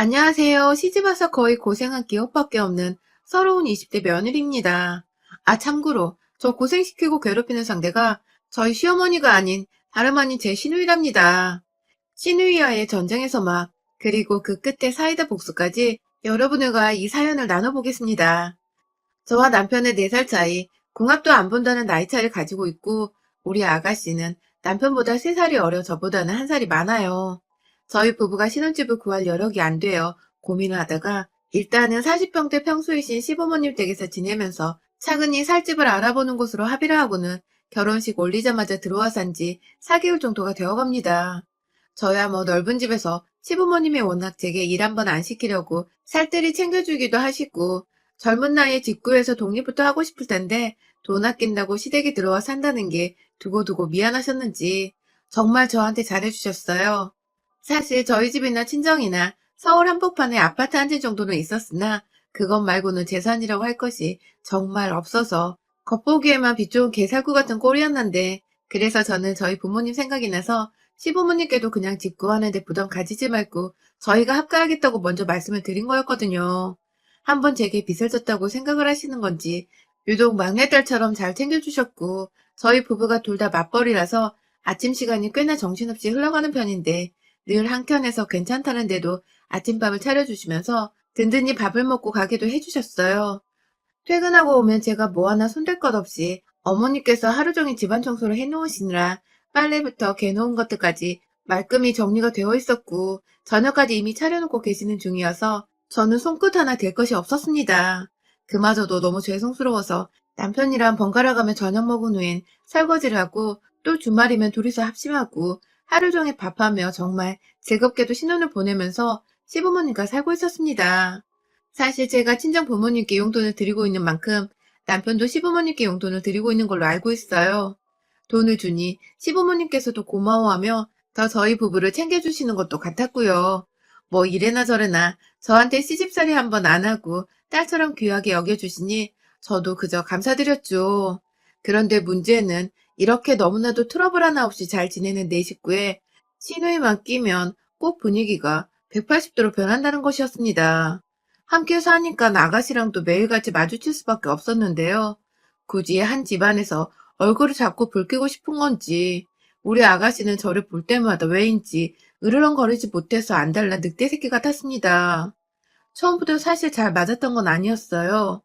안녕하세요. 시집와서 거의 고생한 기억밖에 없는 서러운 20대 며느리입니다. 아, 참고로 저 고생시키고 괴롭히는 상대가 저희 시어머니가 아닌 다름 아닌 제 시누이랍니다. 시누이와의 전쟁에서 막, 그리고 그 끝에 사이다 복수까지 여러분들과 이 사연을 나눠보겠습니다. 저와 남편의 4살 차이, 궁합도 안 본다는 나이 차이를 가지고 있고, 우리 아가씨는 남편보다 3살이 어려 저보다는 1살이 많아요. 저희 부부가 신혼집을 구할 여력이 안 되어 고민을 하다가 일단은 40평대 평수이신 시부모님 댁에서 지내면서 차근히 살 집을 알아보는 곳으로 합의를 하고는 결혼식 올리자마자 들어와 산 지 4개월 정도가 되어갑니다. 저야 뭐 넓은 집에서 시부모님이 워낙 제게 일 한번 안 시키려고 살뜰히 챙겨주기도 하시고 젊은 나이에 직구해서 독립부터 하고 싶을 텐데 돈 아낀다고 시댁에 들어와 산다는 게 두고두고 미안하셨는지 정말 저한테 잘해주셨어요. 사실 저희 집이나 친정이나 서울 한복판에 아파트 한 채 정도는 있었으나 그것 말고는 재산이라고 할 것이 정말 없어서 겉보기에만 빛 좋은 개살구 같은 꼴이었는데 그래서 저는 저희 부모님 생각이 나서 시부모님께도 그냥 직구하는데 부담 가지지 말고 저희가 합가하겠다고 먼저 말씀을 드린 거였거든요. 한번 제게 빚을 졌다고 생각을 하시는 건지 유독 막내딸처럼 잘 챙겨주셨고 저희 부부가 둘 다 맞벌이라서 아침 시간이 꽤나 정신없이 흘러가는 편인데 늘 한켠에서 괜찮다는데도 아침밥을 차려주시면서 든든히 밥을 먹고 가게도 해주셨어요. 퇴근하고 오면 제가 뭐 하나 손댈 것 없이 어머니께서 하루 종일 집안 청소를 해놓으시느라 빨래부터 개놓은 것들까지 말끔히 정리가 되어 있었고 저녁까지 이미 차려놓고 계시는 중이어서 저는 손끝 하나 댈 것이 없었습니다. 그마저도 너무 죄송스러워서 남편이랑 번갈아 가며 저녁 먹은 후엔 설거지를 하고 또 주말이면 둘이서 합심하고 하루 종일 밥하며 정말 즐겁게도 신혼을 보내면서 시부모님과 살고 있었습니다. 사실 제가 친정 부모님께 용돈을 드리고 있는 만큼 남편도 시부모님께 용돈을 드리고 있는 걸로 알고 있어요. 돈을 주니 시부모님께서도 고마워하며 더 저희 부부를 챙겨주시는 것도 같았고요. 뭐 이래나 저래나 저한테 시집살이 한번 안 하고 딸처럼 귀하게 여겨주시니 저도 그저 감사드렸죠. 그런데 문제는 이렇게 너무나도 트러블 하나 없이 잘 지내는 내 식구에 시누이만 끼면 꼭 분위기가 180도로 변한다는 것이었습니다. 함께 사니까 아가씨랑도 매일같이 마주칠 수밖에 없었는데요. 굳이 한 집안에서 얼굴을 자꾸 붉히고 싶은 건지 우리 아가씨는 저를 볼 때마다 왜인지 으르렁거리지 못해서 안달난 늑대 새끼 같았습니다. 처음부터 사실 잘 맞았던 건 아니었어요.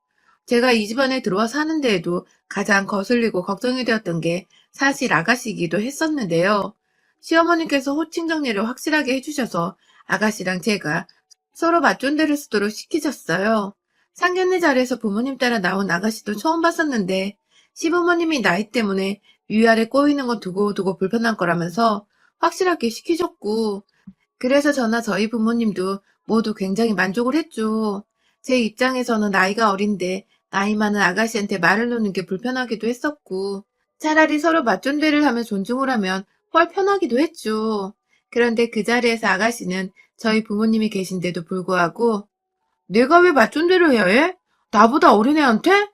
제가 이 집안에 들어와 사는 데에도 가장 거슬리고 걱정이 되었던 게 사실 아가씨이기도 했었는데요. 시어머니께서 호칭 정리를 확실하게 해주셔서 아가씨랑 제가 서로 맞존대를 쓰도록 시키셨어요. 상견례 자리에서 부모님 따라 나온 아가씨도 처음 봤었는데 시부모님이 나이 때문에 위아래 꼬이는 건 두고두고 불편한 거라면서 확실하게 시키셨고 그래서 저나 저희 부모님도 모두 굉장히 만족을 했죠. 제 입장에서는 나이가 어린데 나이 많은 아가씨한테 말을 놓는 게 불편하기도 했었고 차라리 서로 맞존대를 하며 존중을 하면 훨 편하기도 했죠. 그런데 그 자리에서 아가씨는 저희 부모님이 계신데도 불구하고 내가 왜 맞존대를 해야 해? 나보다 어린애한테?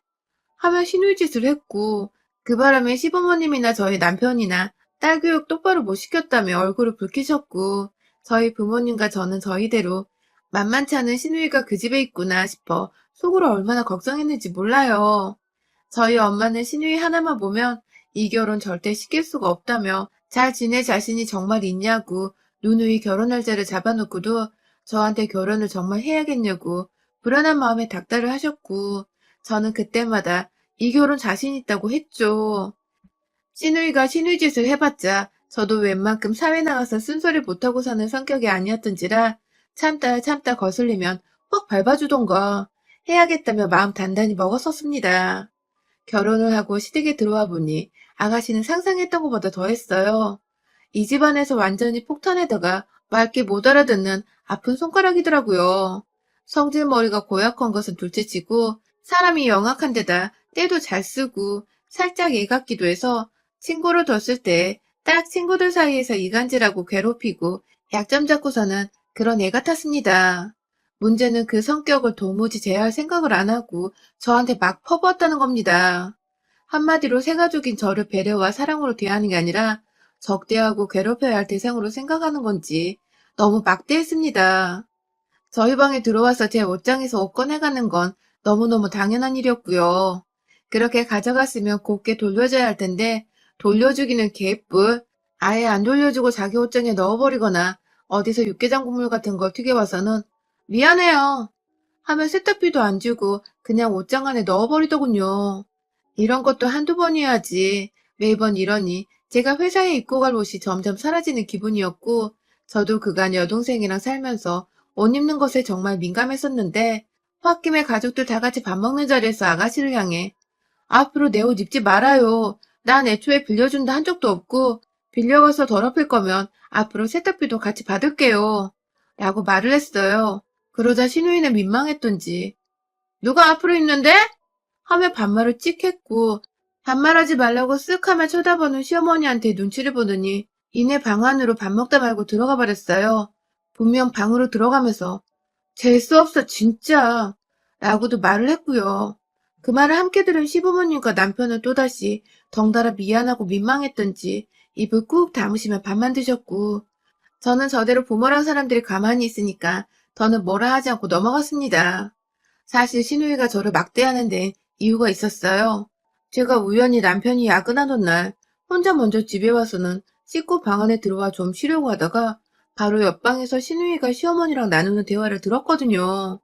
하며 시누이짓을 했고 그 바람에 시부모님이나 저희 남편이나 딸 교육 똑바로 못 시켰다며 얼굴을 붉히셨고 저희 부모님과 저는 저희대로 만만치 않은 시누이가 그 집에 있구나 싶어 속으로 얼마나 걱정했는지 몰라요. 저희 엄마는 시누이 하나만 보면 이 결혼 절대 시킬 수가 없다며 잘 지낼 자신이 정말 있냐고 누누이 결혼 날짜를 잡아놓고도 저한테 결혼을 정말 해야겠냐고 불안한 마음에 닥달을 하셨고 저는 그때마다 이 결혼 자신 있다고 했죠. 시누이가 시누이짓을 해봤자 저도 웬만큼 사회 나가서 쓴소리 못하고 사는 성격이 아니었던지라 참다 참다 거슬리면 확 밟아주던가 해야겠다며 마음 단단히 먹었었습니다. 결혼을 하고 시댁에 들어와 보니 아가씨는 상상했던 것보다 더했어요. 이 집안에서 완전히 폭탄에다가 맑게 못 알아듣는 아픈 손가락이더라고요. 성질머리가 고약한 것은 둘째치고 사람이 영악한 데다 때도 잘 쓰고 살짝 애 같기도 해서 친구를 뒀을 때 딱 친구들 사이에서 이간질하고 괴롭히고 약점 잡고서는 그런 애 같았습니다. 문제는 그 성격을 도무지 제어할 생각을 안 하고 저한테 막 퍼부었다는 겁니다. 한마디로 새가족인 저를 배려와 사랑으로 대하는 게 아니라 적대하고 괴롭혀야 할 대상으로 생각하는 건지 너무 막대했습니다. 저희 방에 들어와서 제 옷장에서 옷 꺼내가는 건 너무너무 당연한 일이었고요. 그렇게 가져갔으면 곱게 돌려줘야 할 텐데 돌려주기는 개뿔. 아예 안 돌려주고 자기 옷장에 넣어버리거나 어디서 육개장 국물 같은 걸 튀겨와서는 미안해요 하면 세탁비도 안 주고 그냥 옷장 안에 넣어버리더군요. 이런 것도 한두 번이어야지 매번 이러니 제가 회사에 입고 갈 옷이 점점 사라지는 기분이었고 저도 그간 여동생이랑 살면서 옷 입는 것에 정말 민감했었는데 홧김에 가족들 다 같이 밥 먹는 자리에서 아가씨를 향해 앞으로 내 옷 입지 말아요. 난 애초에 빌려준다 한 적도 없고 빌려가서 더럽힐 거면 앞으로 세탁비도 같이 받을게요. 라고 말을 했어요. 그러자 시누이는 민망했던지 누가 앞으로 입는데? 하며 반말을 찍 했고 반말하지 말라고 쓱 하며 쳐다보는 시어머니한테 눈치를 보더니 이내 방 안으로 밥 먹다 말고 들어가 버렸어요. 분명 방으로 들어가면서 재수 없어 진짜 라고도 말을 했고요. 그 말을 함께 들은 시부모님과 남편은 또다시 덩달아 미안하고 민망했던지 입을 꾹 다무시며 밥만 드셨고 저는 저대로 부모란 사람들이 가만히 있으니까 더는 뭐라 하지 않고 넘어갔습니다. 사실 시누이가 저를 막대하는 데 이유가 있었어요. 제가 우연히 남편이 야근하던 날 혼자 먼저 집에 와서는 씻고 방 안에 들어와 좀 쉬려고 하다가 바로 옆방에서 시누이가 시어머니랑 나누는 대화를 들었거든요.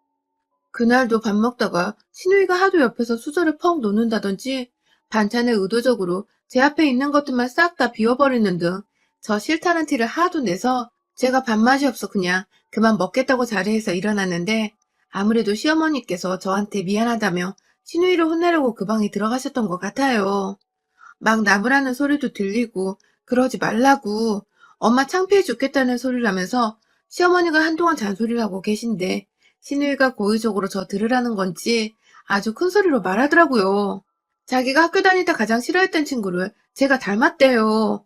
그날도 밥 먹다가 시누이가 하도 옆에서 수저를 펑 놓는다든지 반찬을 의도적으로 제 앞에 있는 것들만 싹 다 비워버리는 등 저 싫다는 티를 하도 내서 제가 밥맛이 없어 그냥 그만 먹겠다고 자리에서 일어났는데 아무래도 시어머니께서 저한테 미안하다며 시누이를 혼내려고 그 방에 들어가셨던 것 같아요. 막 나무라는 소리도 들리고 그러지 말라고 엄마 창피해 죽겠다는 소리를 하면서 시어머니가 한동안 잔소리를 하고 계신데 시누이가 고의적으로 저 들으라는 건지 아주 큰 소리로 말하더라고요. 자기가 학교 다닐 때 가장 싫어했던 친구를 제가 닮았대요.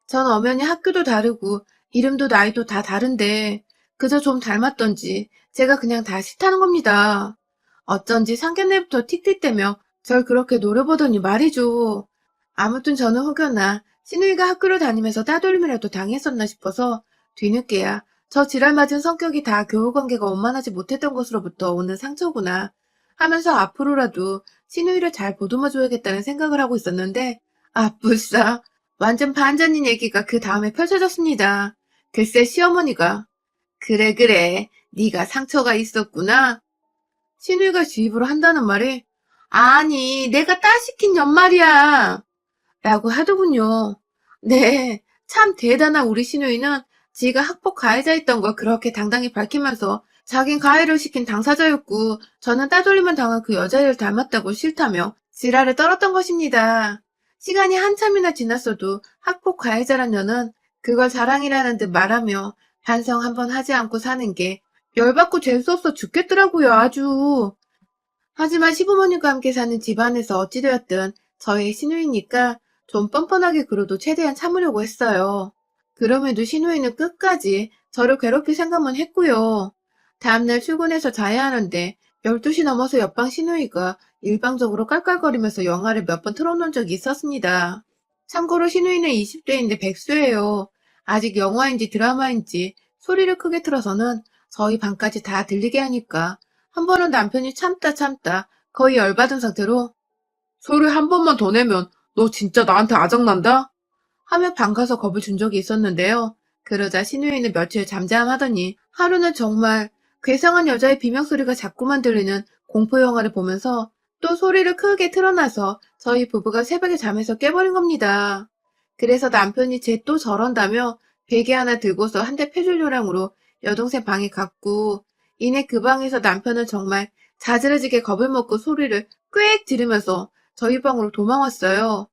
전 엄연히 학교도 다르고 이름도 나이도 다 다른데 그저 좀 닮았던지 제가 그냥 다 싫다는 겁니다. 어쩐지 상견례부터 틱틱대며 절 그렇게 노려보더니 말이죠. 아무튼 저는 혹여나 시누이가 학교를 다니면서 따돌림이라도 당했었나 싶어서 뒤늦게야 저 지랄 맞은 성격이 다 교우관계가 원만하지 못했던 것으로부터 오는 상처구나 하면서 앞으로라도 시누이를 잘 보듬어줘야겠다는 생각을 하고 있었는데 아 불싸 완전 반전인 얘기가 그 다음에 펼쳐졌습니다. 글쎄 시어머니가 그래 그래 네가 상처가 있었구나. 시누이가 주입으로 한다는 말에 아니 내가 딸 시킨 연말이야 라고 하더군요. 네, 참 대단한 우리 시누이는 지가 학폭 가해자였던 걸 그렇게 당당히 밝히면서 자긴 가해를 시킨 당사자였고 저는 따돌림을 당한 그 여자애를 닮았다고 싫다며 지랄을 떨었던 것입니다. 시간이 한참이나 지났어도 학폭 가해자란 년은 그걸 자랑이라는 듯 말하며 반성 한번 하지 않고 사는 게 열받고 재수없어 죽겠더라고요 아주. 하지만 시부모님과 함께 사는 집안에서 어찌되었든 저의 시누이니까 좀 뻔뻔하게 굴어도 최대한 참으려고 했어요. 그럼에도 시누이는 끝까지 저를 괴롭힐 생각만 했고요. 다음날 출근해서 자야 하는데 12시 넘어서 옆방 시누이가 일방적으로 깔깔거리면서 영화를 몇 번 틀어놓은 적이 있었습니다. 참고로 시누이는 20대인데 백수예요. 아직 영화인지 드라마인지 소리를 크게 틀어서는 저희 방까지 다 들리게 하니까 한 번은 남편이 참다 거의 열받은 상태로 소리 한 번만 더 내면 너 진짜 나한테 아작난다? 하며 방 가서 겁을 준 적이 있었는데요. 그러자 시누이는 며칠 잠잠하더니 하루는 정말 괴상한 여자의 비명소리가 자꾸만 들리는 공포영화를 보면서 또 소리를 크게 틀어놔서 저희 부부가 새벽에 잠에서 깨버린 겁니다. 그래서 남편이 쟤 또 저런다며 베개 하나 들고서 한 대 패줄 요량으로 여동생 방에 갔고 이내 그 방에서 남편은 정말 자지러지게 겁을 먹고 소리를 꽥 지르면서 저희 방으로 도망왔어요.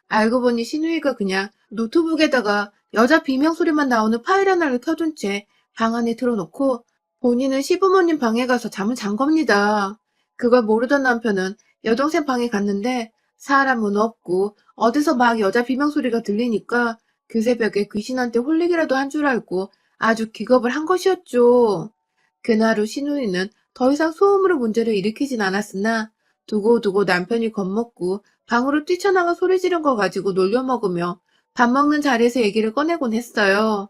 알고 보니 시누이가 그냥 노트북에다가 여자 비명소리만 나오는 파일 하나를 켜둔 채 방 안에 틀어놓고 본인은 시부모님 방에 가서 잠을 잔 겁니다. 그걸 모르던 남편은 여동생 방에 갔는데 사람은 없고 어디서 막 여자 비명소리가 들리니까 그 새벽에 귀신한테 홀리기라도 한 줄 알고 아주 기겁을 한 것이었죠. 그날 후 시누이는 더 이상 소음으로 문제를 일으키진 않았으나 두고두고 남편이 겁먹고 방으로 뛰쳐나가 소리 지른 거 가지고 놀려먹으며 밥 먹는 자리에서 얘기를 꺼내곤 했어요.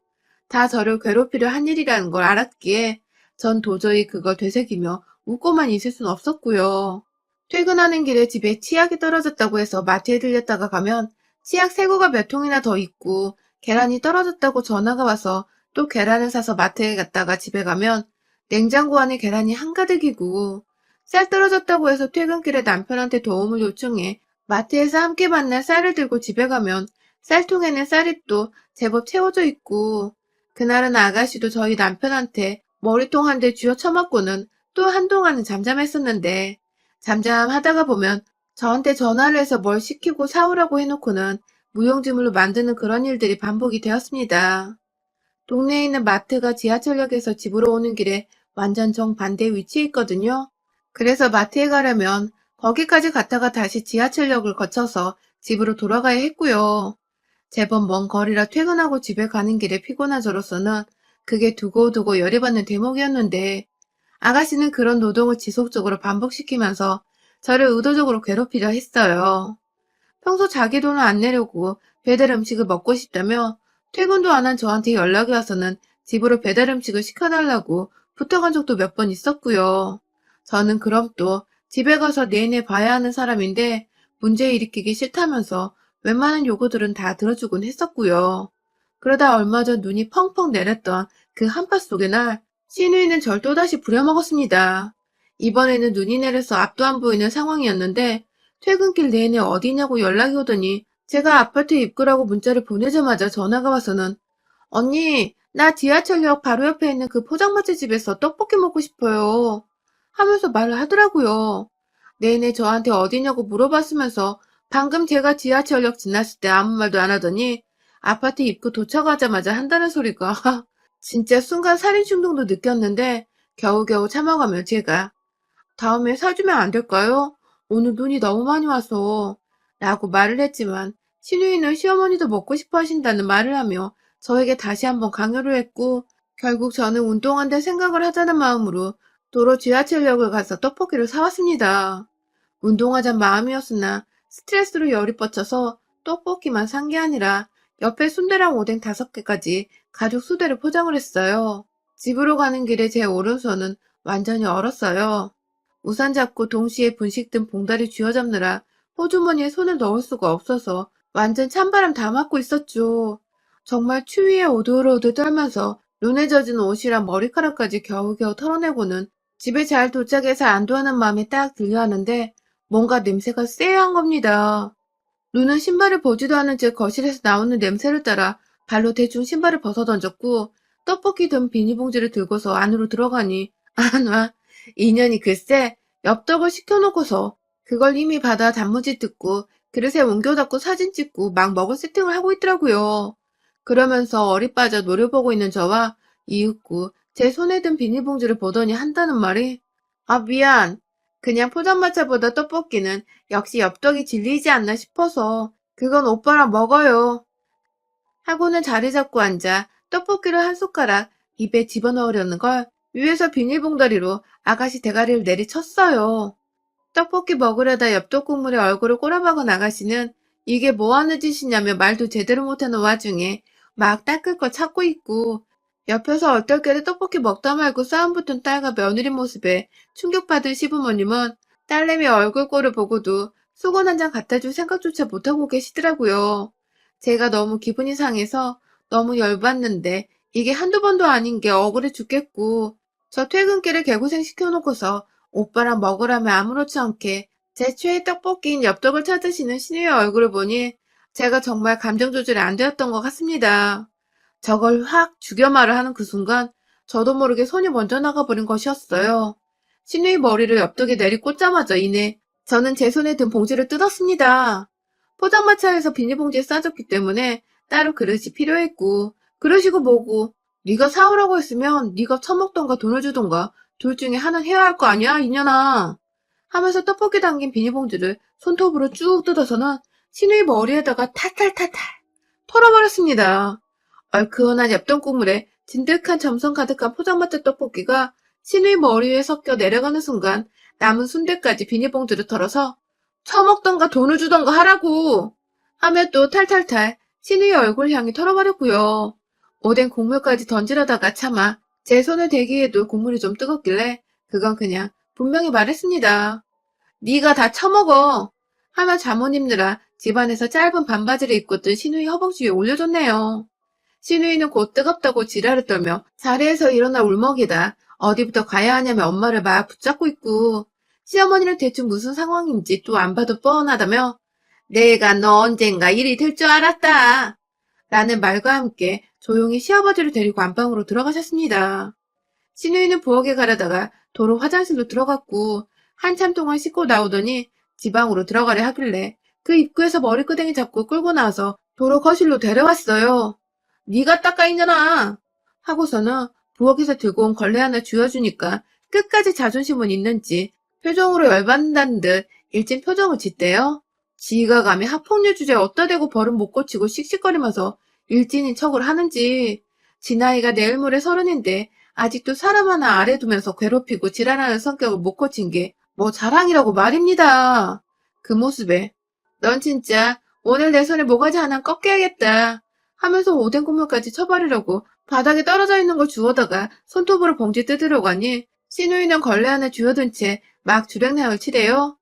다 저를 괴롭히려 한 일이라는 걸 알았기에 전 도저히 그걸 되새기며 웃고만 있을 순 없었고요. 퇴근하는 길에 집에 치약이 떨어졌다고 해서 마트에 들렸다가 가면 치약 새고가 몇 통이나 더 있고 계란이 떨어졌다고 전화가 와서 또 계란을 사서 마트에 갔다가 집에 가면 냉장고 안에 계란이 한가득이고 쌀 떨어졌다고 해서 퇴근길에 남편한테 도움을 요청해 마트에서 함께 만난 쌀을 들고 집에 가면 쌀통에는 쌀이 또 제법 채워져 있고 그날은 아가씨도 저희 남편한테 머리통 한 대 쥐어 쳐맞고는 또 한동안은 잠잠했었는데 잠잠하다가 보면 저한테 전화를 해서 뭘 시키고 사오라고 해놓고는 무용지물로 만드는 그런 일들이 반복이 되었습니다. 동네에 있는 마트가 지하철역에서 집으로 오는 길에 완전 정반대 위치에 있거든요. 그래서 마트에 가려면 거기까지 갔다가 다시 지하철역을 거쳐서 집으로 돌아가야 했고요. 제법 먼 거리라 퇴근하고 집에 가는 길에 피곤한 저로서는 그게 두고두고 열이 받는 대목이었는데 아가씨는 그런 노동을 지속적으로 반복시키면서 저를 의도적으로 괴롭히려 했어요. 평소 자기 돈을 안 내려고 배달 음식을 먹고 싶다며 퇴근도 안 한 저한테 연락이 와서는 집으로 배달 음식을 시켜달라고 부탁한 적도 몇 번 있었고요. 저는 그럼 또 집에 가서 내내 봐야 하는 사람인데 문제 일으키기 싫다면서 웬만한 요구들은 다 들어주곤 했었고요. 그러다 얼마 전 눈이 펑펑 내렸던 그 한파 속의 날 시누이는 절 또다시 부려먹었습니다. 이번에는 눈이 내려서 앞도 안 보이는 상황이었는데 퇴근길 내내 어디냐고 연락이 오더니 제가 아파트 입구라고 문자를 보내자마자 전화가 와서는 언니, 나 지하철역 바로 옆에 있는 그 포장마차 집에서 떡볶이 먹고 싶어요. 하면서 말을 하더라고요. 내내 저한테 어디냐고 물어봤으면서 방금 제가 지하철역 지났을 때 아무 말도 안 하더니 아파트 입구 도착하자마자 한다는 소리가 진짜 순간 살인 충동도 느꼈는데 겨우겨우 참아가며 제가 다음에 사주면 안 될까요? 오늘 눈이 너무 많이 와서 라고 말을 했지만 시누이는 시어머니도 먹고 싶어 하신다는 말을 하며 저에게 다시 한번 강요를 했고 결국 저는 운동한다 생각을 하자는 마음으로 도로 지하철역을 가서 떡볶이를 사왔습니다. 운동하자 마음이었으나 스트레스로 열이 뻗쳐서 떡볶이만 산 게 아니라 옆에 순대랑 오뎅 5개까지 가족 수대로 포장을 했어요. 집으로 가는 길에 제 오른손은 완전히 얼었어요. 우산 잡고 동시에 분식 든 봉다리 쥐어잡느라 호주머니에 손을 넣을 수가 없어서 완전 찬바람 다 맞고 있었죠. 정말 추위에 오돌오돌 떨면서 눈에 젖은 옷이랑 머리카락까지 겨우겨우 털어내고는 집에 잘 도착해서 안도하는 마음이 딱 들려 하는데 뭔가 냄새가 쎄한 겁니다. 눈은 신발을 보지도 않은 채 거실에서 나오는 냄새를 따라 발로 대충 신발을 벗어 던졌고 떡볶이 든 비닐봉지를 들고서 안으로 들어가니 아놔 인연이 글쎄 엽떡을 시켜놓고서 그걸 이미 받아 단무지 뜯고 그릇에 옮겨 닫고 사진 찍고 막 먹을 세팅을 하고 있더라고요. 그러면서 어리 빠져 노려보고 있는 저와 이윽고 제 손에 든 비닐봉지를 보더니 한다는 말이 아 미안 그냥 포장마차보다 떡볶이는 역시 엽떡이 진리이지 않나 싶어서 그건 오빠랑 먹어요. 하고는 자리 잡고 앉아 떡볶이를 한 숟가락 입에 집어넣으려는 걸 위에서 비닐봉다리로 아가씨 대가리를 내리쳤어요. 떡볶이 먹으려다 엽떡 국물에 얼굴을 꼬라박은 아가씨는 이게 뭐하는 짓이냐며 말도 제대로 못하는 와중에 막 닦을 걸 찾고 있고 옆에서 얼떨결에 떡볶이 먹다 말고 싸움 붙은 딸과 며느리 모습에 충격받은 시부모님은 딸내미 얼굴 꼴을 보고도 수건 한 장 갖다 줄 생각조차 못하고 계시더라고요. 제가 너무 기분이 상해서 너무 열받는데 이게 한두 번도 아닌 게 억울해 죽겠고 저 퇴근길에 개고생 시켜놓고서 오빠랑 먹으라며 아무렇지 않게 제 최애 떡볶이인 엽떡을 찾으시는 신우의 얼굴을 보니 제가 정말 감정 조절이 안 되었던 것 같습니다. 저걸 확 죽여 말을 하는 그 순간 저도 모르게 손이 먼저 나가버린 것이었어요. 신우의 머리를 엽떡에 내리꽂자마자 이내 저는 제 손에 든 봉지를 뜯었습니다. 포장마차에서 비닐봉지에 싸졌기 때문에 따로 그릇이 필요했고 그러시고 뭐고 네가 사오라고 했으면 네가 처먹던가 돈을 주던가 둘 중에 하나는 해야 할 거 아니야 이년아 하면서 떡볶이 담긴 비닐봉지를 손톱으로 쭉 뜯어서는 신우의 머리에다가 탈탈탈탈 털어버렸습니다. 얼큰한 엽떡 국물에 진득한 점성 가득한 포장마차 떡볶이가 신우의 머리 위에 섞여 내려가는 순간 남은 순대까지 비닐봉지를 털어서 처먹던가 돈을 주던가 하라고 하며 또 탈탈탈 신우의 얼굴 향이 털어버렸고요. 오뎅 국물까지 던지려다가 차마 제 손을 대기에도 국물이 좀 뜨겁길래 그건 그냥 분명히 말했습니다. 네가 다 처먹어. 하며 잠옷 입느라 집안에서 짧은 반바지를 입고 뜬 신우이 허벅지 위에 올려줬네요. 신우이는 곧 뜨겁다고 지랄을 떨며 자리에서 일어나 울먹이다 어디부터 가야 하냐며 엄마를 막 붙잡고 있고 시어머니는 대충 무슨 상황인지 또 안 봐도 뻔하다며 내가 너 언젠가 일이 될 줄 알았다. 라는 말과 함께 조용히 시아버지를 데리고 안방으로 들어가셨습니다. 신우이는 부엌에 가려다가 도로 화장실로 들어갔고 한참 동안 씻고 나오더니 지방으로 들어가려 하길래 그 입구에서 머리끄댕이 잡고 끌고 나와서 도로 거실로 데려왔어요. 네가 닦아 이년아 하고서는 부엌에서 들고 온 걸레 하나 쥐어주니까 끝까지 자존심은 있는지 표정으로 열받는다는 듯 일진 표정을 짓대요. 지가 감히 학폭력 주제에 어디다 대고 버릇 못 고치고 씩씩거리면서 일진인 척을 하는지 지 나이가 내일 모레 30인데 아직도 사람 하나 아래 두면서 괴롭히고 지랄하는 성격을 못 고친 게 뭐 자랑이라고 말입니다. 그 모습에 넌 진짜 오늘 내 손에 모가지 하나 꺾여야겠다 하면서 오뎅 국물까지 쳐버리려고 바닥에 떨어져 있는 걸 주워다가 손톱으로 봉지 뜯으려고 하니 신우이는 걸레 하나 쥐어든 채 막 주랭랑을 치대요.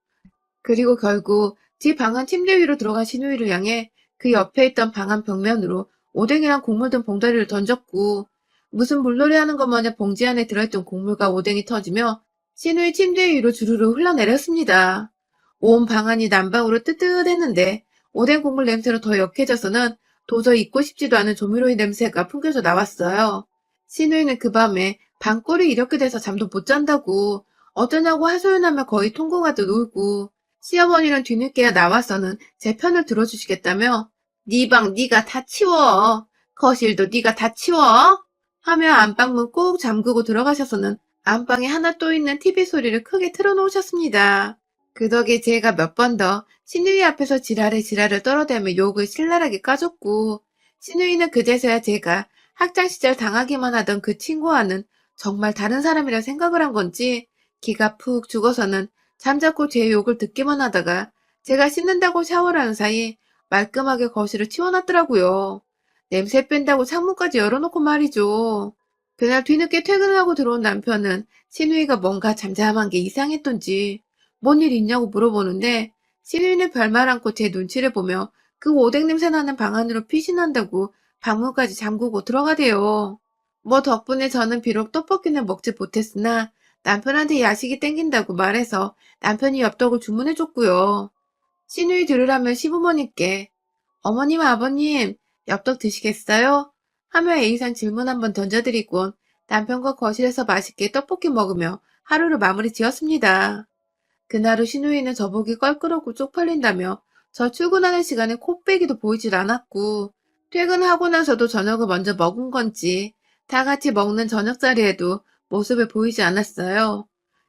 그리고 결국 집 방안 침대 위로 들어간 신우이를 향해 그 옆에 있던 방안 벽면으로 오뎅이랑 국물 든 봉다리를 던졌고 무슨 물놀이 하는 것 마냥 봉지 안에 들어있던 국물과 오뎅이 터지며 신우이 침대 위로 주르르 흘러내렸습니다. 온 방안이 난방으로 뜨뜻했는데 오뎅 국물 냄새로 더 역해져서는 도저히 잊고 싶지도 않은 조미료의 냄새가 풍겨져 나왔어요. 신우이는 그 밤에 방골이 이렇게 돼서 잠도 못 잔다고 어쩌냐고 하소연하며 거의 통곡하듯 울고 시어머니는 뒤늦게야 나와서는 제 편을 들어주시겠다며 네 방 네가 다 치워. 거실도 네가 다 치워. 하며 안방문 꼭 잠그고 들어가셔서는 안방에 하나 또 있는 TV 소리를 크게 틀어놓으셨습니다. 그 덕에 제가 몇 번 더 신우이 앞에서 지랄을 떨어대며 욕을 신랄하게 까줬고 신우이는 그제서야 제가 학창시절 당하기만 하던 그 친구와는 정말 다른 사람이라 생각을 한 건지 기가 푹 죽어서는 잠자코 제 욕을 듣기만 하다가 제가 씻는다고 샤워를 하는 사이 말끔하게 거실을 치워놨더라고요. 냄새 뺀다고 창문까지 열어놓고 말이죠. 그날 뒤늦게 퇴근을 하고 들어온 남편은 신우이가 뭔가 잠잠한 게 이상했던지 뭔 일 있냐고 물어보는데 신우이는 별말 않고 제 눈치를 보며 그 오뎅 냄새 나는 방 안으로 피신한다고 방문까지 잠그고 들어가대요. 뭐 덕분에 저는 비록 떡볶이는 먹지 못했으나 남편한테 야식이 땡긴다고 말해서 남편이 엽떡을 주문해줬고요. 시누이 들으라면 시부모님께 어머님 아버님 엽떡 드시겠어요? 하며 A상 질문 한번 던져드리곤 남편과 거실에서 맛있게 떡볶이 먹으며 하루를 마무리 지었습니다. 그날 후 시누이는 저보기 껄끄럽고 쪽팔린다며 저 출근하는 시간에 코빼기도 보이질 않았고 퇴근하고 나서도 저녁을 먼저 먹은 건지 다 같이 먹는 저녁 자리에도 모습을 보이지 않았어요.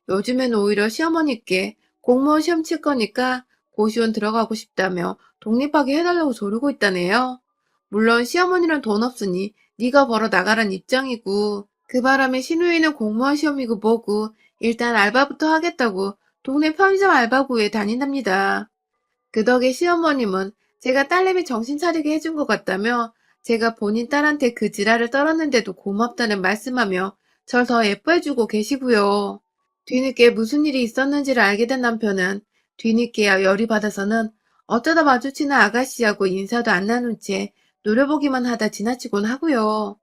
요즘엔 오히려 시어머니께 공무원 시험 칠 거니까 고시원 들어가고 싶다며 독립하게 해달라고 조르고 있다네요. 물론 시어머니는 돈 없으니 네가 벌어 나가란 입장이고 그 바람에 시누이는 공무원 시험이고 뭐고 일단 알바부터 하겠다고 동네 편의점 알바구에 다닌답니다. 그 덕에 시어머님은 제가 딸내미 정신 차리게 해준 것 같다며 제가 본인 딸한테 그 지랄을 떨었는데도 고맙다는 말씀하며 절 더 예뻐해주고 계시고요. 뒤늦게 무슨 일이 있었는지를 알게 된 남편은 뒤늦게야 열이 받아서는 어쩌다 마주치는 아가씨하고 인사도 안 나눈 채 노려보기만 하다 지나치곤 하고요.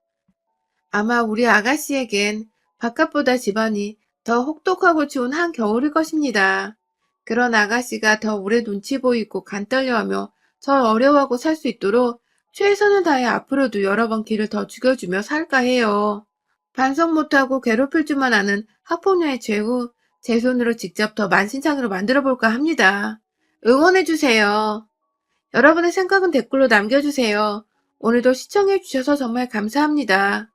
아마 우리 아가씨에겐 바깥보다 집안이 더 혹독하고 추운 한겨울일 것입니다. 그런 아가씨가 더 오래 눈치 보이고 간 떨려하며 절 어려워하고 살 수 있도록 최선을 다해 앞으로도 여러 번 길을 더 죽여주며 살까 해요. 반성 못하고 괴롭힐 줄만 아는 학폭녀의 죄후 제 손으로 직접 더 만신창으로 만들어 볼까 합니다. 응원해주세요. 여러분의 생각은 댓글로 남겨주세요. 오늘도 시청해주셔서 정말 감사합니다.